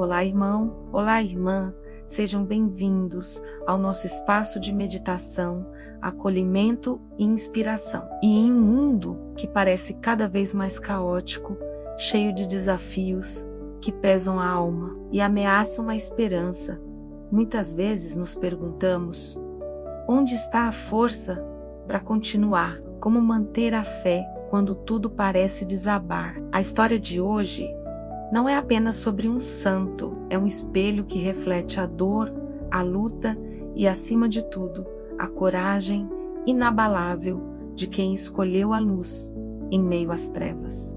Olá, irmão. Olá, irmã. Sejam bem-vindos ao nosso espaço de meditação, acolhimento e inspiração. E em um mundo que parece cada vez mais caótico, cheio de desafios que pesam a alma e ameaçam a esperança, muitas vezes nos perguntamos: onde está a força para continuar? Como manter a fé quando tudo parece desabar? A história de hoje não é apenas sobre um santo, é um espelho que reflete a dor, a luta e, acima de tudo, a coragem inabalável de quem escolheu a luz em meio às trevas.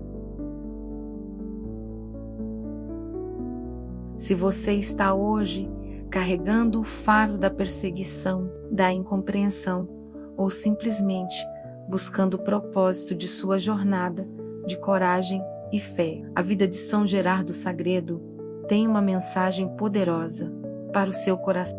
Se você está hoje carregando o fardo da perseguição, da incompreensão, ou simplesmente buscando o propósito de sua jornada de coragem e fé, a vida de São Gerardo Sagredo tem uma mensagem poderosa para o seu coração.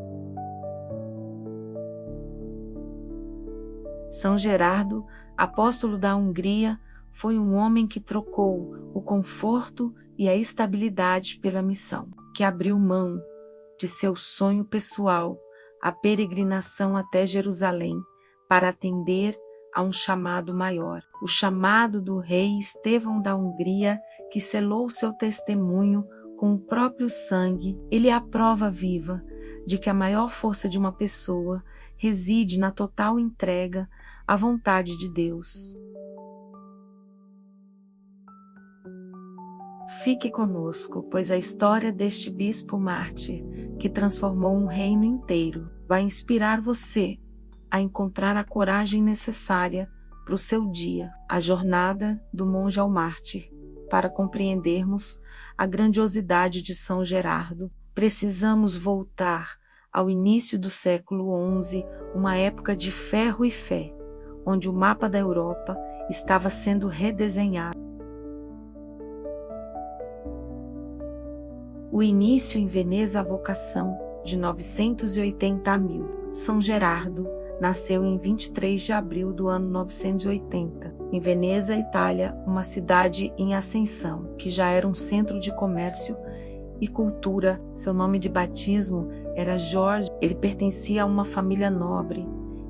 São Gerardo, apóstolo da Hungria, foi um homem que trocou o conforto e a estabilidade pela missão, que abriu mão de seu sonho pessoal, a peregrinação até Jerusalém, para atender a um chamado maior, o chamado do rei Estevão da Hungria, que selou seu testemunho com o próprio sangue. Ele é a prova viva de que a maior força de uma pessoa reside na total entrega à vontade de Deus. Fique conosco, pois a história deste bispo mártir, que transformou um reino inteiro, vai inspirar você a encontrar a coragem necessária para o seu dia, a jornada do monge ao mártir. Para compreendermos a grandiosidade de São Gerardo, precisamos voltar ao início do século XI, uma época de ferro e fé, onde o mapa da Europa estava sendo redesenhado. O início em Veneza, a vocação de 980 a 1000. São Gerardo nasceu em 23 de abril do ano 980, em Veneza, Itália, uma cidade em ascensão, que já era um centro de comércio e cultura. Seu nome de batismo era Jorge. Ele pertencia a uma família nobre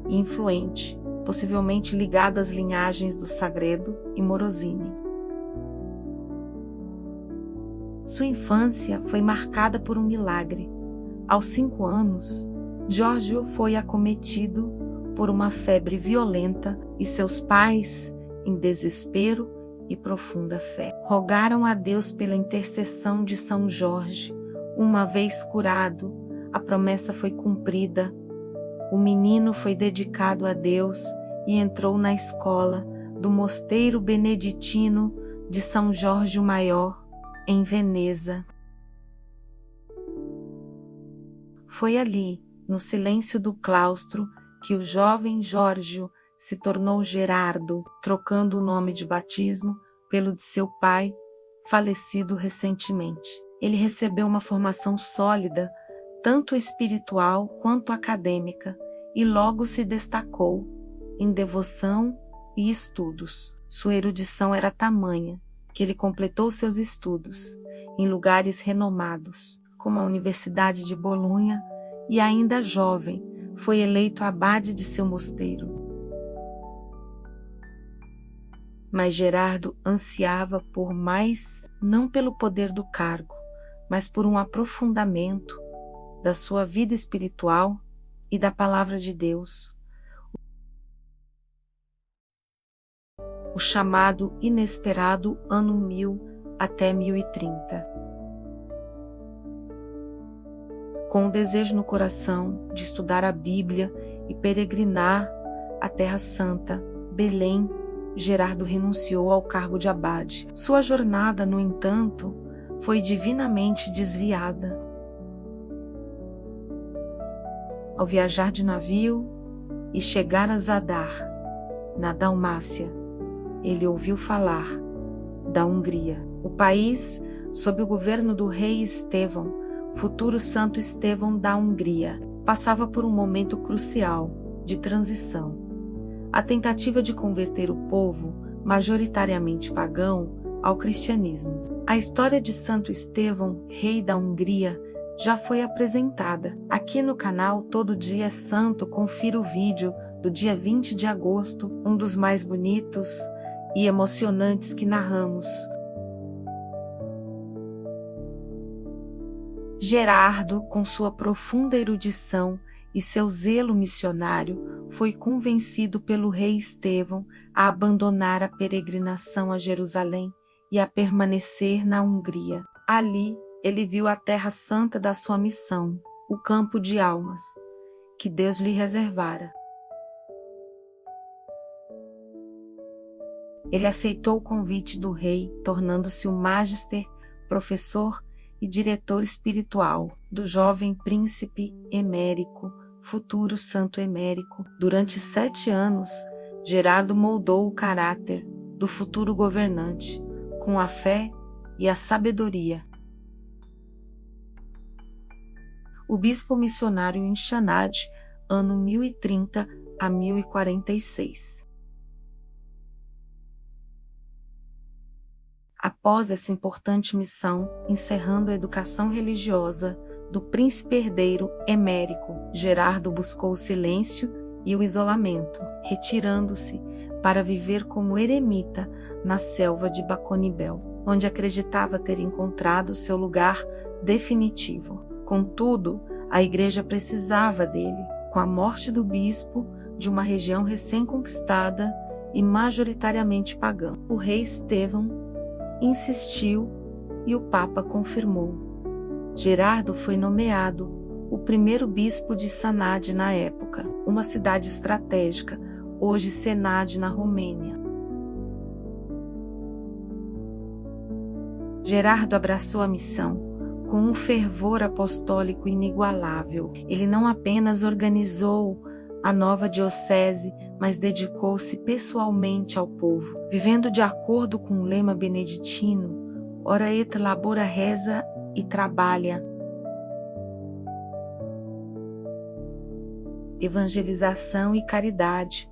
e influente, possivelmente ligada às linhagens do Sagredo e Morosini. Sua infância foi marcada por um milagre. Aos 5 anos, Giorgio foi acometido por uma febre violenta e seus pais, em desespero e profunda fé, rogaram a Deus pela intercessão de São Jorge. Uma vez curado, a promessa foi cumprida. O menino foi dedicado a Deus e entrou na escola do mosteiro beneditino de São Jorge o Maior, em Veneza. Foi ali, no silêncio do claustro, que o jovem Giorgio se tornou Gerardo, trocando o nome de batismo pelo de seu pai, falecido recentemente. Ele recebeu uma formação sólida, tanto espiritual quanto acadêmica, e logo se destacou em devoção e estudos. Sua erudição era tamanha que ele completou seus estudos em lugares renomados, como a Universidade de Bolonha, e ainda jovem, foi eleito abade de seu mosteiro. Mas Gerardo ansiava por mais, não pelo poder do cargo, mas por um aprofundamento da sua vida espiritual e da palavra de Deus. O chamado inesperado ano 1000 até 1030. Com o desejo no coração de estudar a Bíblia e peregrinar à Terra Santa, Belém, Gerardo renunciou ao cargo de abade. Sua jornada, no entanto, foi divinamente desviada. Ao viajar de navio e chegar a Zadar, na Dalmácia, ele ouviu falar da Hungria. O país, sob o governo do rei Estevão, futuro Santo Estevão da Hungria, passava por um momento crucial de transição. A tentativa de converter o povo, majoritariamente pagão, ao cristianismo. A história de Santo Estevão, rei da Hungria, já foi apresentada. Aqui no canal Todo Dia é Santo, confira o vídeo do dia 20 de agosto, um dos mais bonitos e emocionantes que narramos. Gerardo, com sua profunda erudição e seu zelo missionário, foi convencido pelo rei Estevão a abandonar a peregrinação a Jerusalém e a permanecer na Hungria. Ali, ele viu a terra santa da sua missão, o campo de almas, que Deus lhe reservara. Ele aceitou o convite do rei, tornando-se o magister, professor e diretor espiritual do jovem príncipe Emérico, futuro santo Emérico. Durante 7 anos, Gerardo moldou o caráter do futuro governante, com a fé e a sabedoria. O bispo missionário em Shanad, ano 1030 a 1046. Após essa importante missão, encerrando a educação religiosa do príncipe herdeiro Emérico, Gerardo buscou o silêncio e o isolamento, retirando-se para viver como eremita na selva de Baconibel, onde acreditava ter encontrado seu lugar definitivo. Contudo, a igreja precisava dele, com a morte do bispo de uma região recém-conquistada e majoritariamente pagã. O rei Estevão insistiu e o Papa confirmou. Gerardo foi nomeado o primeiro bispo de Sanaad na época, uma cidade estratégica, hoje Senad na Romênia. Gerardo abraçou a missão com um fervor apostólico inigualável. Ele não apenas organizou a nova diocese, mas dedicou-se pessoalmente ao povo, vivendo de acordo com o lema beneditino, ora et labora, reza e trabalha. Evangelização e caridade.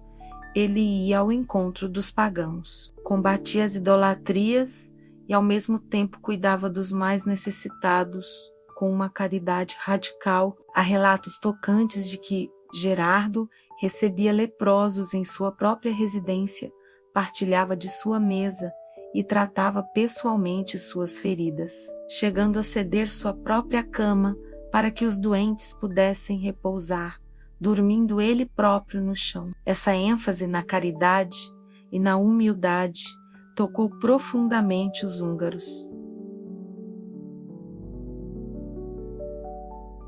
Ele ia ao encontro dos pagãos, combatia as idolatrias e ao mesmo tempo cuidava dos mais necessitados com uma caridade radical. Há relatos tocantes de que Gerardo recebia leprosos em sua própria residência, partilhava de sua mesa e tratava pessoalmente suas feridas, chegando a ceder sua própria cama para que os doentes pudessem repousar, dormindo ele próprio no chão. Essa ênfase na caridade e na humildade tocou profundamente os húngaros.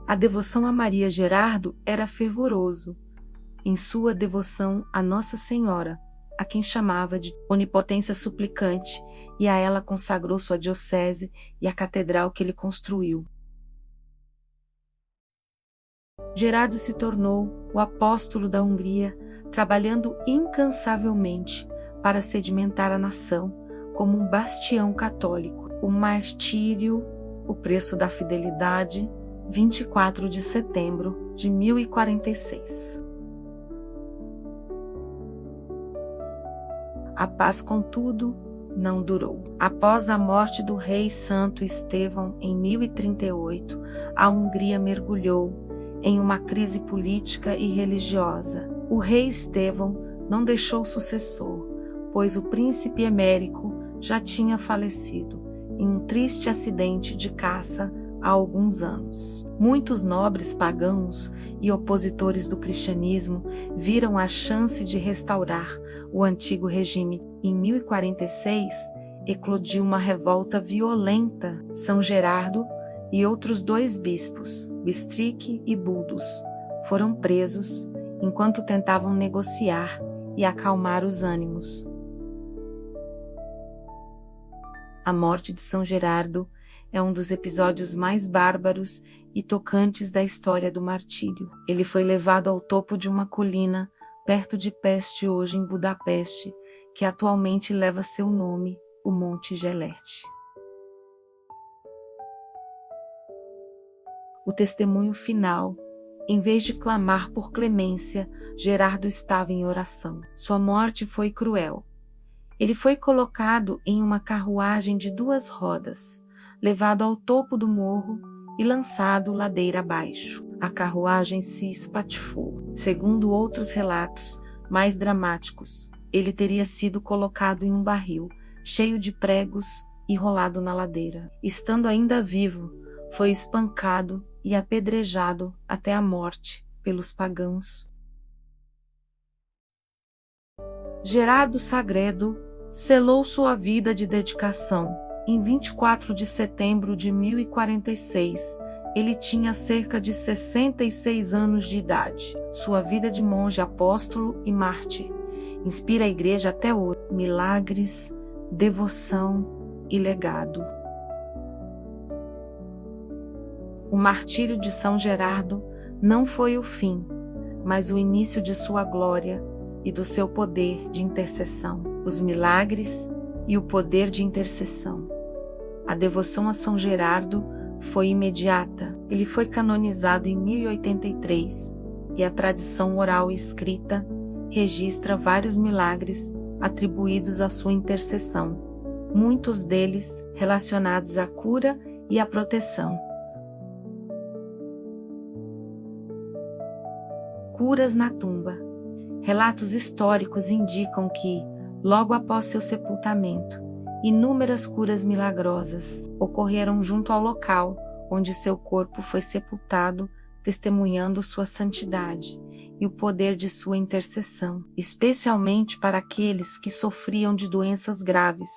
A devoção a Maria Gerardo era fervoroso, em sua devoção a Nossa Senhora, a quem chamava de onipotência suplicante, e a ela consagrou sua diocese e a catedral que ele construiu. Gerardo se tornou o apóstolo da Hungria, trabalhando incansavelmente para sedimentar a nação como um bastião católico. O martírio, o preço da fidelidade, 24 de setembro de 1046. A paz, contudo, não durou. Após a morte do rei Santo Estevão em 1038, a Hungria mergulhou em uma crise política e religiosa. O rei Estevão não deixou sucessor, pois o príncipe Emérico já tinha falecido em um triste acidente de caça há alguns anos. Muitos nobres pagãos e opositores do cristianismo viram a chance de restaurar o antigo regime. Em 1046, eclodiu uma revolta violenta. São Gerardo e outros 2 bispos, Bistrique e Buldos, foram presos enquanto tentavam negociar e acalmar os ânimos. A morte de São Gerardo é um dos episódios mais bárbaros e tocantes da história do martírio. Ele foi levado ao topo de uma colina perto de Peste, hoje em Budapeste, que atualmente leva seu nome, o Monte Gelerte. O testemunho final: em vez de clamar por clemência, Gerardo estava em oração. Sua morte foi cruel. Ele foi colocado em uma carruagem de 2 rodas, levado ao topo do morro e lançado ladeira abaixo. A carruagem se espatifou. Segundo outros relatos mais dramáticos, ele teria sido colocado em um barril, cheio de pregos e rolado na ladeira. Estando ainda vivo, foi espancado e apedrejado até a morte pelos pagãos. Gerardo Sagredo selou sua vida de dedicação. Em 24 de setembro de 1046, ele tinha cerca de 66 anos de idade. Sua vida de monge apóstolo e mártir inspira a igreja até hoje. Milagres, devoção e legado. O martírio de São Gerardo não foi o fim, mas o início de sua glória e do seu poder de intercessão. Os milagres e o poder de intercessão. A devoção a São Gerardo foi imediata. Ele foi canonizado em 1083 e a tradição oral e escrita registra vários milagres atribuídos à sua intercessão, muitos deles relacionados à cura e à proteção. Curas na tumba. Relatos históricos indicam que, logo após seu sepultamento, inúmeras curas milagrosas ocorreram junto ao local onde seu corpo foi sepultado, testemunhando sua santidade e o poder de sua intercessão, especialmente para aqueles que sofriam de doenças graves.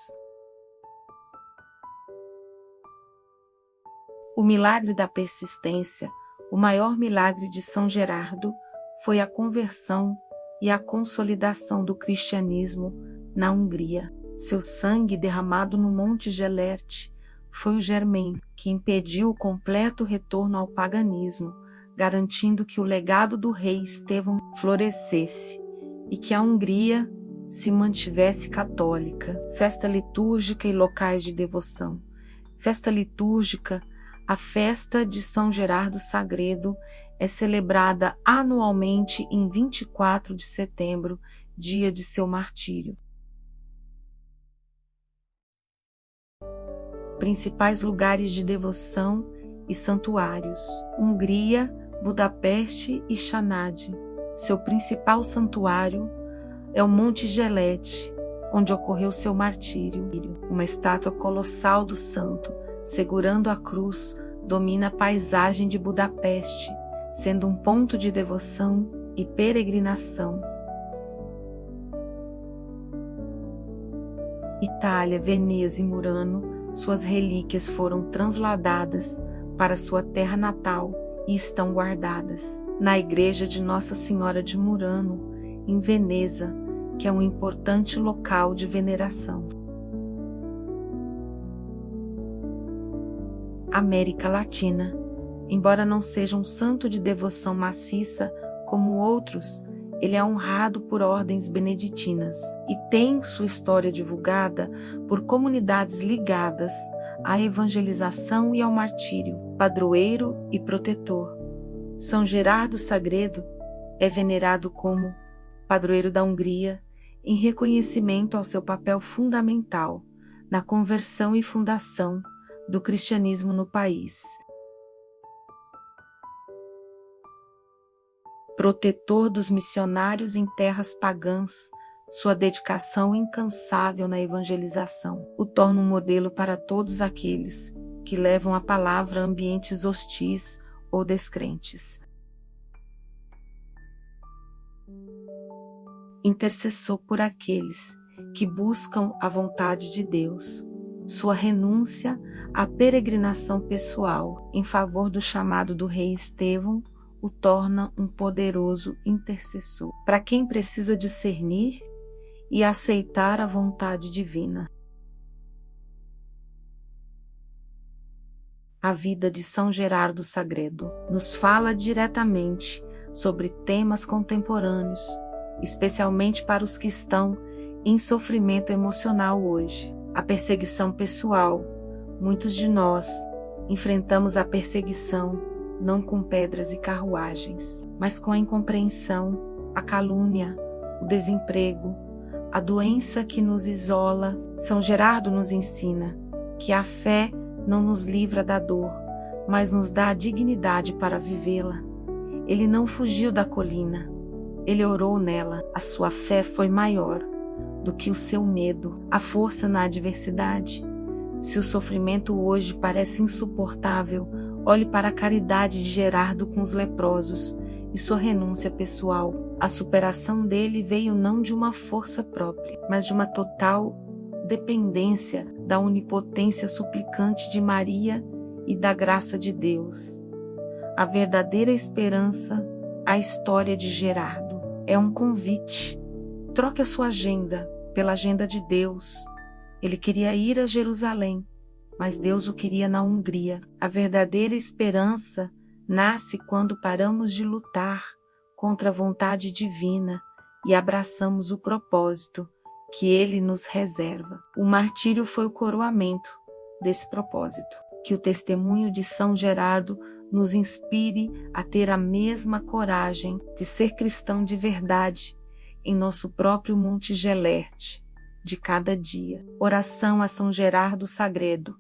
O milagre da persistência, o maior milagre de São Gerardo, foi a conversão e a consolidação do cristianismo na Hungria. Seu sangue derramado no Monte Gelert foi o germen que impediu o completo retorno ao paganismo, garantindo que o legado do rei Estevão florescesse e que a Hungria se mantivesse católica. Festa litúrgica e locais de devoção. Festa litúrgica, a festa de São Gerardo Sagredo, é celebrada anualmente em 24 de setembro, dia de seu martírio. Principais lugares de devoção e santuários: Hungria, Budapeste e Sánadi. Seu principal santuário é o Monte Gelete, onde ocorreu seu martírio. Uma estátua colossal do santo, segurando a cruz, domina a paisagem de Budapeste, sendo um ponto de devoção e peregrinação. Itália, Veneza e Murano, suas relíquias foram transladadas para sua terra natal e estão guardadas na igreja de Nossa Senhora de Murano, em Veneza, que é um importante local de veneração. América Latina. Embora não seja um santo de devoção maciça como outros, ele é honrado por ordens beneditinas e tem sua história divulgada por comunidades ligadas à evangelização e ao martírio, padroeiro e protetor. São Gerardo Sagredo é venerado como padroeiro da Hungria em reconhecimento ao seu papel fundamental na conversão e fundação do cristianismo no país. Protetor dos missionários em terras pagãs, sua dedicação incansável na evangelização o torna um modelo para todos aqueles que levam a palavra a ambientes hostis ou descrentes. Intercessor por aqueles que buscam a vontade de Deus, sua renúncia à peregrinação pessoal em favor do chamado do rei Estevão o torna um poderoso intercessor para quem precisa discernir e aceitar a vontade divina. A vida de São Gerardo Sagredo nos fala diretamente sobre temas contemporâneos, especialmente para os que estão em sofrimento emocional hoje. A perseguição pessoal. Muitos de nós enfrentamos a perseguição não com pedras e carruagens, mas com a incompreensão, a calúnia, o desemprego, a doença que nos isola. São Gerardo nos ensina que a fé não nos livra da dor, mas nos dá a dignidade para vivê-la. Ele não fugiu da colina, ele orou nela. A sua fé foi maior do que o seu medo, a força na adversidade. Se o sofrimento hoje parece insuportável, olhe para a caridade de Gerardo com os leprosos e sua renúncia pessoal. A superação dele veio não de uma força própria, mas de uma total dependência da onipotência suplicante de Maria e da graça de Deus. A verdadeira esperança, a história de Gerardo, é um convite. Troque a sua agenda pela agenda de Deus. Ele queria ir a Jerusalém, mas Deus o queria na Hungria. A verdadeira esperança nasce quando paramos de lutar contra a vontade divina e abraçamos o propósito que Ele nos reserva. O martírio foi o coroamento desse propósito. Que o testemunho de São Gerardo nos inspire a ter a mesma coragem de ser cristão de verdade em nosso próprio Monte Gelerte de cada dia. Oração a São Gerardo Sagredo.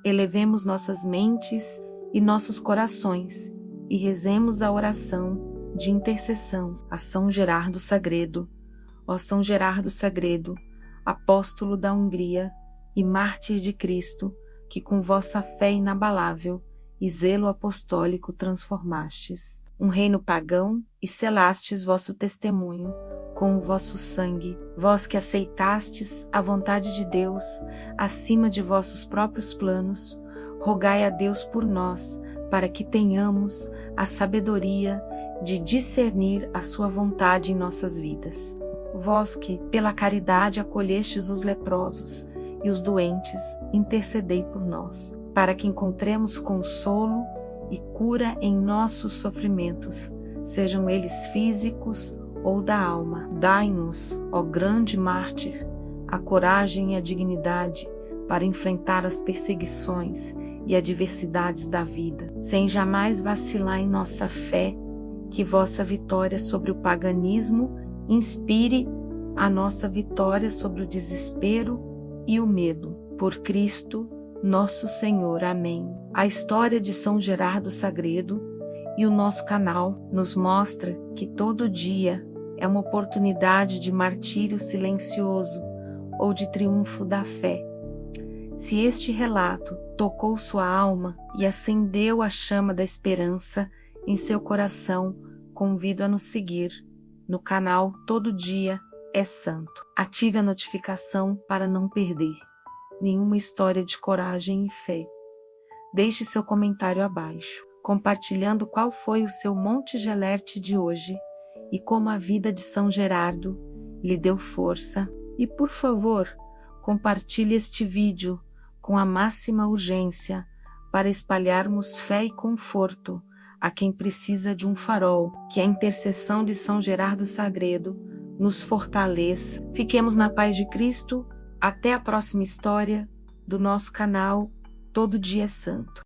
Elevemos nossas mentes e nossos corações e rezemos a oração de intercessão a São Gerardo Sagredo. Ó São Gerardo Sagredo, apóstolo da Hungria e mártir de Cristo, que com vossa fé inabalável e zelo apostólico transformastes um reino pagão e selastes vosso testemunho com o vosso sangue, vós que aceitastes a vontade de Deus acima de vossos próprios planos, rogai a Deus por nós, para que tenhamos a sabedoria de discernir a sua vontade em nossas vidas. Vós que, pela caridade, acolhestes os leprosos e os doentes, intercedei por nós, para que encontremos consolo e cura em nossos sofrimentos, sejam eles físicos ou da alma. Dai-nos, ó grande mártir, a coragem e a dignidade para enfrentar as perseguições e adversidades da vida, sem jamais vacilar em nossa fé, que vossa vitória sobre o paganismo inspire a nossa vitória sobre o desespero e o medo. Por Cristo, nosso Senhor. Amém. A história de São Gerardo Sagredo e o nosso canal nos mostra que todo dia é uma oportunidade de martírio silencioso ou de triunfo da fé. Se este relato tocou sua alma e acendeu a chama da esperança em seu coração, convido a nos seguir no canal Todo Dia é Santo. Ative a notificação para não perder nenhuma história de coragem e fé. Deixe seu comentário abaixo, compartilhando qual foi o seu Monte Gelerte de hoje e como a vida de São Gerardo lhe deu força. E, por favor, compartilhe este vídeo com a máxima urgência para espalharmos fé e conforto a quem precisa de um farol. Que a intercessão de São Gerardo Sagredo nos fortaleça. Fiquemos na paz de Cristo. Até a próxima história do nosso canal Todo Dia é Santo.